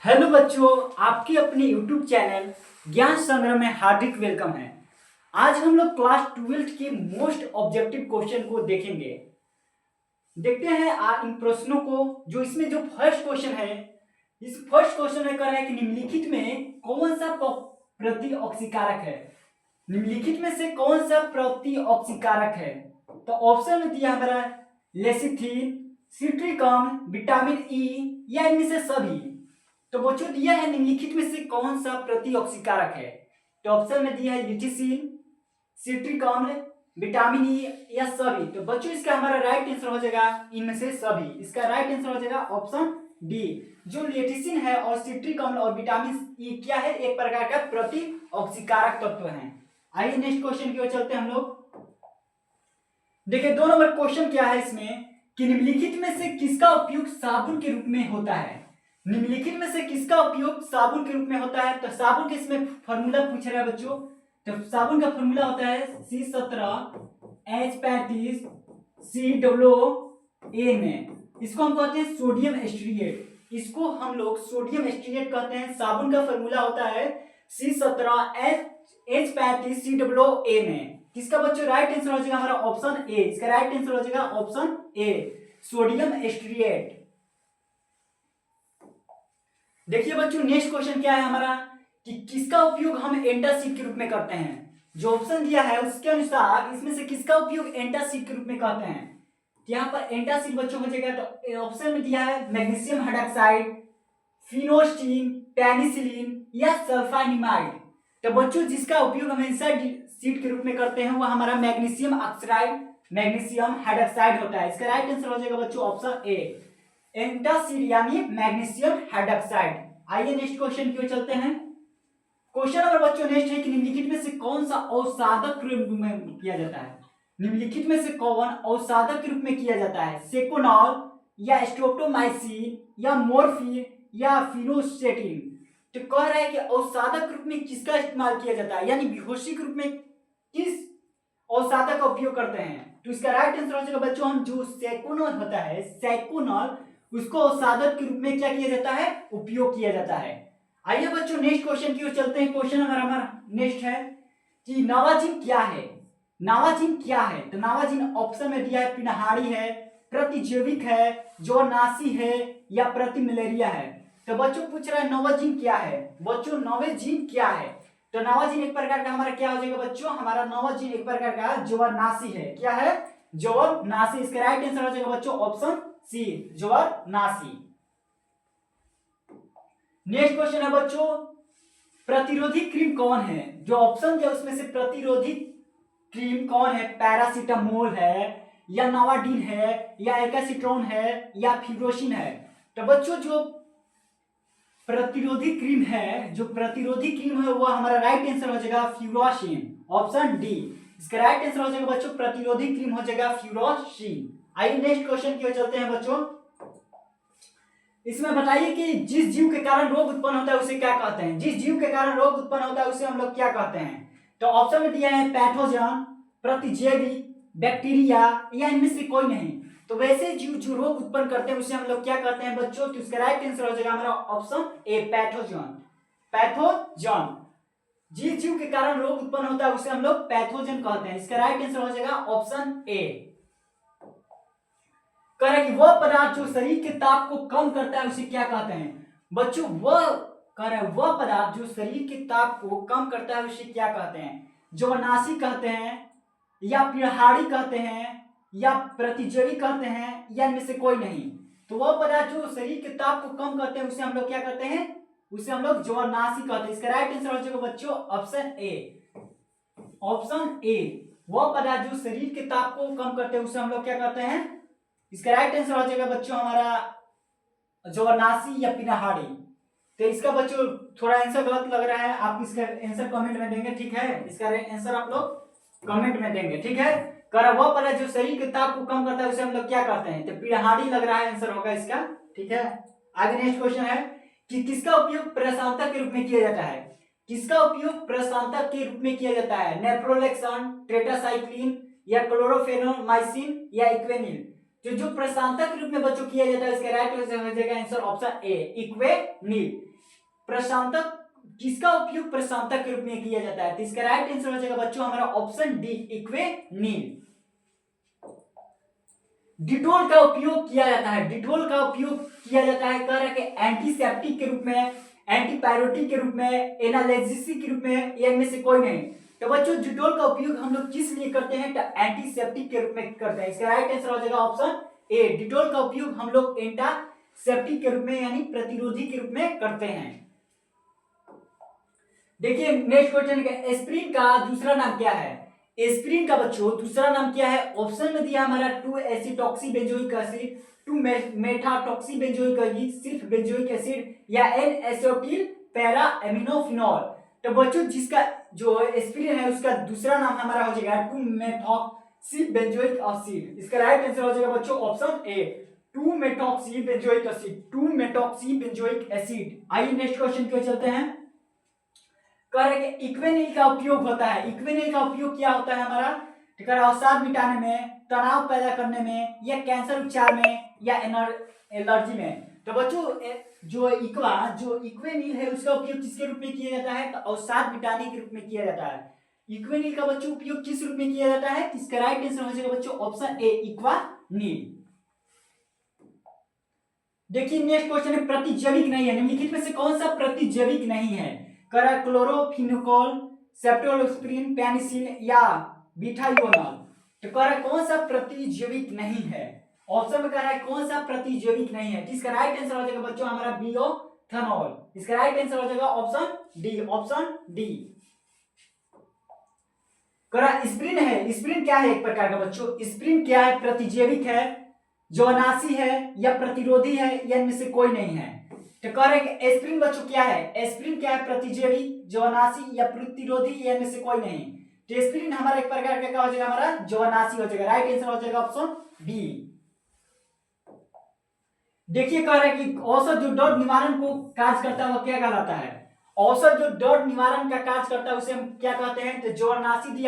Hello बच्चों, आपके अपने यूट्यूब चैनल ज्ञान संग्रह में हार्दिक वेलकम है। आज हम लोग क्लास 12th के मोस्ट ऑब्जेक्टिव क्वेश्चन को देखेंगे। देखते हैं इन प्रश्नों को। जो इसमें जो फर्स्ट क्वेश्चन है, इस फर्स्ट क्वेश्चन में कह रहा है कि निम्नलिखित में कौन सा प्रतिऑक्सीकारक है। निम्नलिखित में से कौन सा प्रतिऑक्सीकारक है? तो ऑप्शन में दिया हमारा लेसिथिन, सिट्रिक अम्ल, विटामिन ई या इनमें से सभी। तो बच्चों दिया है निम्नलिखित में से कौन सा प्रतिऑक्सीकारक है। तो ऑप्शन में दिया है ल्यूटिसिन, सिट्रिक अम्ल, विटामिन ई या सभी। तो बच्चों इसका हमारा राइट आंसर हो जाएगा इनमें से सभी। इसका राइट आंसर हो जाएगा ऑप्शन डी। जो ल्यूटिसिन है और सिट्रिक अम्ल और विटामिन ई क्या है, एक प्रकार का प्रतिऑक्सीकारक तत्व है। आइए नेक्स्ट क्वेश्चन की ओर चलते हैं हम लोग। देखिए 2 नंबर क्वेश्चन क्या है इसमें कि निम्नलिखित में से किसका उपयोग साबुन के रूप में होता है। निम्नलिखित में से किसका उपयोग साबुन के रूप में होता है। तो साबुन के इसमें फॉर्मूला पूछ रहा है बच्चों। तो साबुन का फॉर्मूला होता है C17H35 COO में। इसको हम कहते हैं सोडियम एस्ट्रिएट। इसको हम लोग सोडियम एस्ट्रिएट कहते हैं। साबुन का फॉर्मूला होता है C17H35 COO में। किसका बच्चों राइट आंसर हो जाएगा हमारा ऑप्शन ए। इसका राइट आंसर हो जाएगा ऑप्शन ए, सोडियम एस्ट्रिएट। देखिए बच्चों नेक्स्ट क्वेश्चन क्या है हमारा कि किसका उपयोग हम एंटासिड के रूप में करते हैं। जो ऑप्शन दिया है उसके अनुसार इसमें से किसका उपयोग एंटासिड के रूप में करते हैं। यहाँ पर एंटासिड बच्चों हो जाएगा। तो ऑप्शन में दिया है मैग्नीशियम हाइड्रॉक्साइड, फिनोस्टीन, पेनिसिलिन या सल्फानिमाइड। तो बच्चों जिसका उपयोग हम एंटासिड के रूप में करते हैं वो हमारा मैग्नीशियम ऑक्साइड, मैग्नीशियम हाइड्रॉक्साइड होता है। इसका राइट आंसर हो जाएगा बच्चों ऑप्शन ए, एंटासिड यानी मैग्नीशियम हाइड्रॉक्साइड। आइए नेक्स्ट क्वेश्चन की ओर चलते हैं। क्वेश्चन नंबर बच्चों नेक्स्ट है कि निम्नलिखित में से कौन सा औषधक के रूप में किया जाता है। निम्नलिखित में से कौन औषधक के रूप में किया जाता है। सेकोनॉल या स्ट्रेप्टोमाइसिन या मॉर्फिन या फिनोस्टेटिन। तो कह रहा है कि औषधक के रूप में किसका इस्तेमाल किया जाता है, यानी बेहोशी के रूप में किस औषधक का उपयोग करते हैं। तो इसका राइट आंसर हो जाएगा बच्चों हम जो सेकोनॉल होता है, सेकोनॉल, उसको औषधक के रूप में क्या किया जाता है, उपयोग किया जाता है। आइए बच्चों नेक्स्ट क्वेश्चन की ओर चलते हैं। क्वेश्चन हमारा नेक्स्ट है कि नावाजिन क्या है। नावाजिन क्या है। तो नावाजिन ऑप्शन में दिया है पिनहाड़ी है, प्रतिजैविक है, जोनासी है या प्रति मलेरिया है। तो बच्चों पूछ रहा है नावाजिन क्या है। बच्चों नावाजिन क्या है। तो नावाजिन एक प्रकार का हमारा क्या हो जाएगा बच्चों, हमारा नावाजिन एक प्रकार का जोरनासी है। क्या है, जोरनासी। इसका राइट आंसर हो जाएगा बच्चों ऑप्शन सी, जोरनासी। नेक्स्ट क्वेश्चन है बच्चों प्रतिरोधी क्रीम कौन है। जो ऑप्शन दिया उसमें से प्रतिरोधी क्रीम कौन है। पैरासीटामोल है या नावाडीन है या एकासिट्रोन है या फिब्रोसिन है। तो बच्चों जो प्रतिरोधी क्रीम है, जो प्रतिरोधी क्रीम है वो हमारा राइट आंसर हो जाएगा फ्यूरोसिन, ऑप्शन डी। इसका राइट आंसर हो जाएगा बच्चों प्रतिरोधी क्रीम हो जाएगा फ्यूरोसिन। आइए नेक्स्ट क्वेश्चन की ओर चलते हैं बच्चों। इसमें बताइए कि जिस जीव के कारण रोग उत्पन्न होता है उसे क्या कहते हैं। जिस जीव के कारण रोग उत्पन्न होता है उसे हम लोग क्या कहते हैं। तो ऑप्शन में दिया है पैथोजन, प्रतिजैविक, बैक्टीरिया या इनमें से कोई नहीं। तो वैसे जीव जो रोग उत्पन्न करते हैं उसे हम लोग क्या कहते हैं बच्चों। तो इसका राइट आंसर हो जाएगा हमारा ऑप्शन ए, पैथोजन। पैथोजन, जिस जीव के कारण रोग उत्पन्न होता है उसे हम लोग पैथोजन कहते हैं। इसका राइट आंसर हो जाएगा ऑप्शन ए। कह रहा है कि वह पदार्थ जो शरीर के ताप को कम करता है उसे क्या कहते हैं। बच्चों वह कह रहा है वह पदार्थ जो शरीर के ताप को कम करता है उसे क्या कहते हैं। जोनासी कहते हैं या पिनहाड़ी कहते हैं या प्रतिजैविक कहते हैं या इनमें से कोई नहीं। तो वह पदार्थ जो शरीर के ताप को कम करते हैं उसे हम लोग क्या कहते हैं, उसे हम लोग जोनासी कहते हैं। इसका राइट आंसर हो जाएगा बच्चों ऑप्शन ए, ऑप्शन ए। वह पदार्थ जो शरीर के ताप को कम करते हैं उसे हम लोग क्या कहते हैं। इसका राइट आंसर हो जाएगा बच्चों हमारा जोनासी या पिनहाड़ी। तो इसका बच्चों थोड़ा आंसर गलत लग रहा है, आप इसका आंसर कमेंट में देंगे, ठीक है। इसका आंसर आप लोग कमेंट में देंगे, ठीक है। कर वह पदार्थ जो शरीर के ताप को कम करता है उसे हम लोग क्या कहते हैं। तो पिनहाड़ी लग रहा है आंसर होगा इसका, ठीक है। आगे नेक्स्ट क्वेश्चन है कि किसका उपयोग प्रशांतक के रूप में किया जाता है। किसका उपयोग प्रशांतक के रूप में किया जाता है। नेप्रोलेक्सन, टेट्रासाइक्लिन या क्लोरोफेनोमाइसिन या इक्वेनिल। जो प्रशांतक के रूप में बच्चों किया जाता है इसका राइट हो जाएगा आंसर ऑप्शन ए, इक्वेनिल। प्रशांतक, किसका उपयोग प्रशांतक के रूप में किया जाता है? तो इसका राइट आंसर हो जाएगा बच्चों हमारा ऑप्शन डी, इक्वेनिल। डिटोल का उपयोग किया जाता है, डिटोल का उपयोग किया जाता है कह रहा है कि एंटीसेप्टिक के रूप में, एंटीपायरेटिक के रूप में, एनाल्जेसिक के रूप में, या इनमें से कोई नहीं। तो बच्चों डिटोल का उपयोग हम लोग किस लिए करते हैं? तो एंटीसेप्टिक के रूप में करते हैं। इसका राइट आंसर हो जाएगा ऑप्शन ए, डिटोल का उपयोग हम लोग एंटासेप्टिक के रूप में यानी प्रतिरोधी के रूप में करते हैं। देखिए नेक्स्ट क्वेश्चन, एस्प्रिन का दूसरा नाम क्या है? एस्प्रिन का बच्चों दूसरा नाम क्या है? ऑप्शन में दिया हमारा 2-एसिटॉक्सीबेंजोइक एसिड, 2-मेथाटॉक्सीबेंजोइक एसिड, सिर्फ बेंजोइक एसिड, या N-एसिटिल पैरा एमिनोफिनॉल। तो बच्चों जिसका जो एस्प्रिन है उसका दूसरा नाम हमारा हो जाएगा 2-मेथॉक्सीबेंजोइक एसिड। इसका राइट आंसर हो जाएगा बच्चों ऑप्शन ए, 2-मेथॉक्सीबेंजोइक एसिड, 2-मेथॉक्सीबेंजोइक एसिड। आइए नेक्स्ट क्वेश्चन पे चलते हैं। कह रहे कि इक्वेनिल का उपयोग होता है, इक्वेनिल का उपयोग क्या होता है हमारा? ठीक है, अवसाद मिटाने में, तनाव पैदा करने में, या कैंसर उपचार में, या एलर्जी में। तो बच्चों जो इक्वेनिल है उसका उपयोग किसके रूप में किया जाता है? तो अवसाद मिटाने के रूप में किया जाता है। इक्वेनिल का बच्चों उपयोग किस रूप में किया जाता है? इसका राइट आंसर हो जाएगा बच्चों ऑप्शन ए, इक्वानिल। देखिए नेक्स्ट क्वेश्चन है, प्रतिजैविक नहीं है, निम्नलिखित में से कौन सा प्रतिजैविक नहीं है? करा क्लोरोफिनिकोल, सेप्टोलोस्पिरिन, पेनिसिलिन, या बिटायोनॉल। तो कह रहा है कौन सा प्रतिजैविक नहीं है? ऑप्शन में कह रहा है कौन सा प्रतिजैविक नहीं है? इसका राइट आंसर हो जाएगा बच्चों हमारा बियोथेनॉल। इसका राइट आंसर हो जाएगा ऑप्शन डी, ऑप्शन डी। कह रहा स्प्रिन है, स्प्रिन क्या है? एक प्रकार का बच्चों स्प्रिन क्या है? प्रतिजैविक है, ज्वनाशी है, या प्रतिरोधी है, या इनमें से कोई नहीं है। तो कह रहे हैं एस्प्रिन बच्चों क्या है? एस्प्रिन क्या है? प्रतिजैविक, ज्वनाशी, या प्रतिरोधी, या इनमें से कोई नहीं। तो एस्प्रिन हमारा एक प्रकार का क्या हो जाएगा? हमारा ज्वनाशी हो जाएगा। राइट आंसर हो जाएगा ऑप्शन बी। देखिए कह रहे हैं कि औषध जो दर्द निवारण को कार्य करता है वो क्या कहलाता है? औषध जो दर्द निवारण का कार्य करता है उसे हम क्या कहते हैं? तो ज्वनाशी दिया